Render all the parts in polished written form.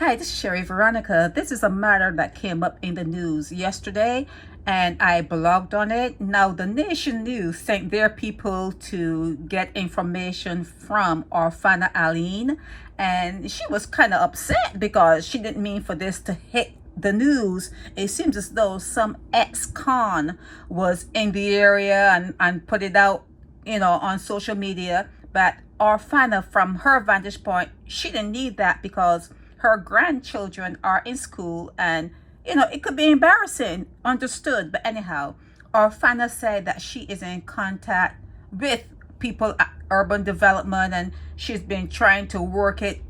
Hi, this is Sherry Veronica. This is a matter that came up in the news yesterday and I blogged on it. Now, the Nation News sent their people to get information from Orphana Alleyne, and she was kind of upset because she didn't mean for this to hit the news. It seems as though some ex-con was in the area and put it out, on social media. But Orphana, from her vantage point, she didn't need that because her grandchildren are in school and it could be embarrassing, understood. But anyhow, Orphana said that she is in contact with people at urban development and she's been trying to work it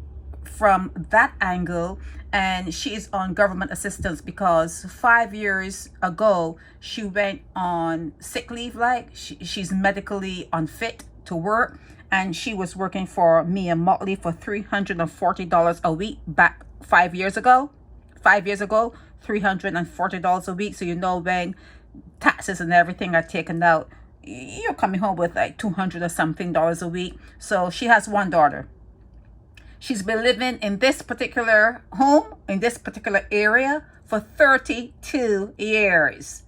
from that angle, and she's on government assistance because 5 years ago she went on sick leave, like she's medically unfit to work, and she was working for Mia Motley for $340 a week back 5 years ago. 5 years ago, $340 a week. So when taxes and everything are taken out, you're coming home with like $200 or something a week. So she has one daughter. She's been living in this particular home, in this particular area for 32 years.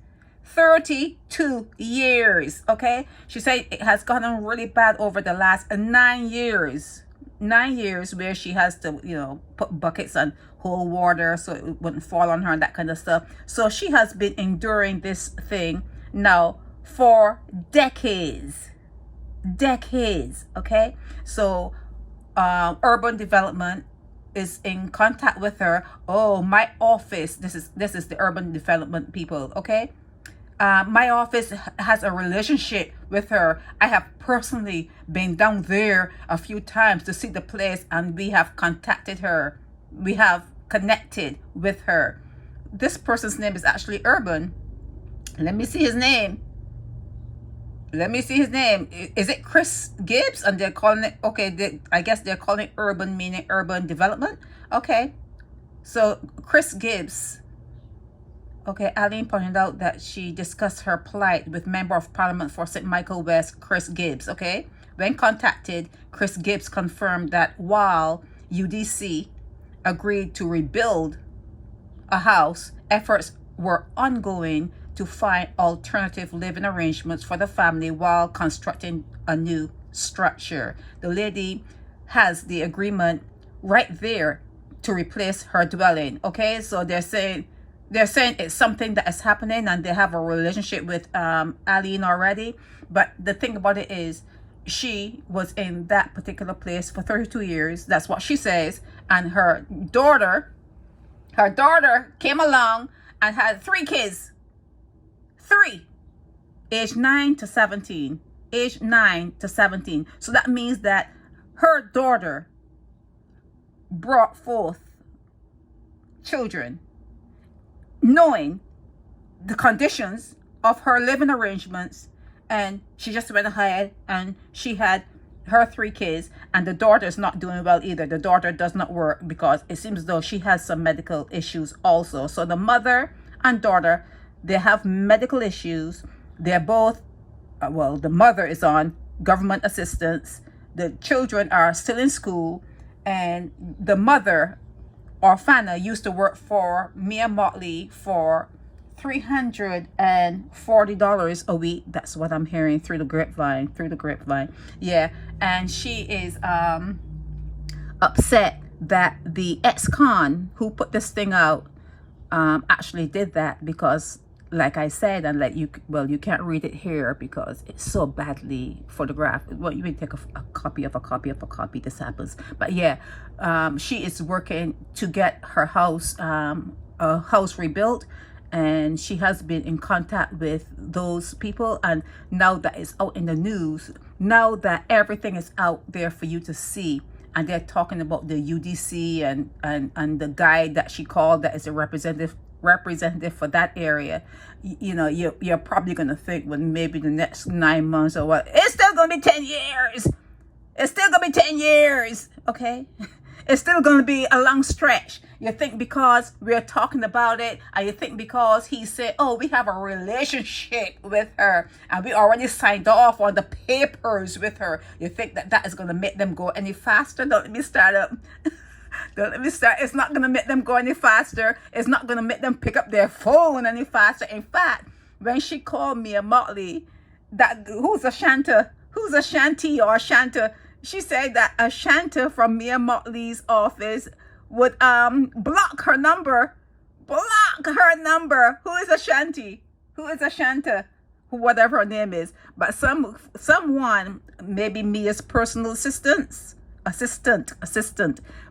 32 years, okay? She said it has gotten really bad over the last 9 years. 9 years where she has to, put buckets and hold water so it wouldn't fall on her and that kind of stuff. So she has been enduring this thing now for decades. Decades, okay? So urban development is in contact with her. Oh, my office, this is the urban development people, okay? My office has a relationship with her. I have personally been down there a few times to see the place, and we have contacted her. We have connected with her. This person's name is actually Urban. Let me see his name. Is it Chris Gibbs? And they're calling it, okay, I guess they're calling it urban, meaning urban development. Okay. So Chris Gibbs. Okay, Alleyne pointed out that she discussed her plight with Member of Parliament for St. Michael West, Chris Gibbs, okay? When contacted, Chris Gibbs confirmed that while UDC agreed to rebuild a house, efforts were ongoing to find alternative living arrangements for the family while constructing a new structure. The lady has the agreement right there to replace her dwelling, okay? So they're saying it's something that is happening and they have a relationship with Alleyne already. But the thing about it is she was in that particular place for 32 years. That's what she says. And her daughter came along and had 3 kids. 3. Age 9 to 17. Age 9 to 17. So that means that her daughter brought forth children knowing the conditions of her living arrangements, and she just went ahead and she had her 3 kids, and the daughter is not doing well either. The daughter does not work because it seems as though she has some medical issues also. So the mother and daughter, they have medical issues. They're both, the mother is on government assistance. The children are still in school, and the mother, Orphana, used to work for Mia Motley for $340 a week. That's what I'm hearing through the grapevine. Yeah, and she is upset that the ex-con who put this thing out actually did that because, like I said, and you can't read it here because it's so badly photographed. Well, you may take a copy of a copy of a copy. This happens. But yeah, she is working to get her house, a house rebuilt, and she has been in contact with those people. And now that it's out in the news, now that everything is out there for you to see, and they're talking about the UDC and the guy that she called that is a representative for that area, you're probably going to think, well, maybe the next 9 months or what, it's still going to be 10 years. It's still going to be 10 years, okay? It's still going to be a long stretch. You think because we're talking about it, and you think because he said, oh, we have a relationship with her, and we already signed off on the papers with her, you think that is going to make them go any faster? Don't let me start up. Don't let me start. It's not going to make them go any faster. It's not going to make them pick up their phone any faster. In fact, when she called me a motley, that who's a shanta? Who's a shanty or a shanta? She said that a shanta from Mia Motley's office would block her number. Block her number. Who is a shanty? Who is a shanta? Whatever her name is. But someone, maybe Mia's personal assistant.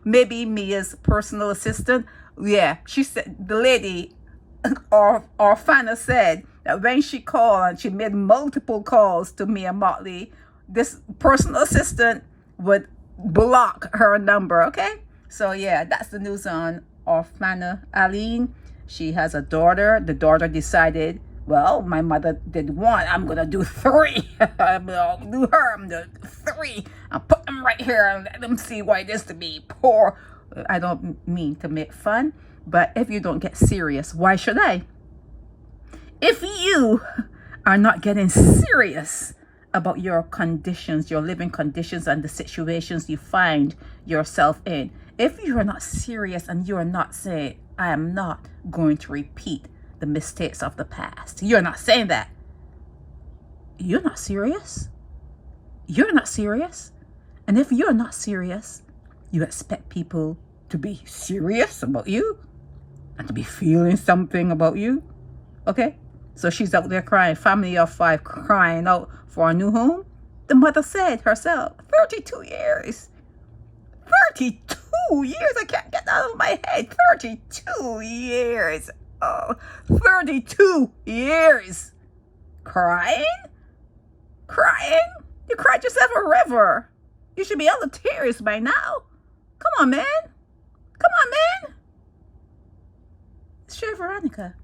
Maybe Mia's personal assistant. Yeah, she said, the lady, Orphana said that when she called and she made multiple calls to Mia Motley, this personal assistant would block her number. Okay, so yeah, that's the news on Orphana Alleyne. She has a daughter. The daughter decided, well, my mother did one, I'm gonna do three. I'm gonna do her. I'm gonna do three. I'll put them right here and let them see what it is to be poor. I don't mean to make fun, but if you don't get serious, why should I? If you are not getting serious about your conditions, your living conditions, and the situations you find yourself in, if you are not serious and you are not saying, I am not going to repeat the mistakes of the past, you're not saying that, you're not serious. You're not serious. And if you're not serious, you expect people to be serious about you and to be feeling something about you. Okay? So she's out there crying, family of 5 crying out for a new home. The mother said herself, 32 years. 32 years? I can't get that out of my head. 32 years. Oh, 32 years. Crying? Crying? You cried yourself a river. You should be out of tears by now. Come on, man. Come on, man. It's Veronica.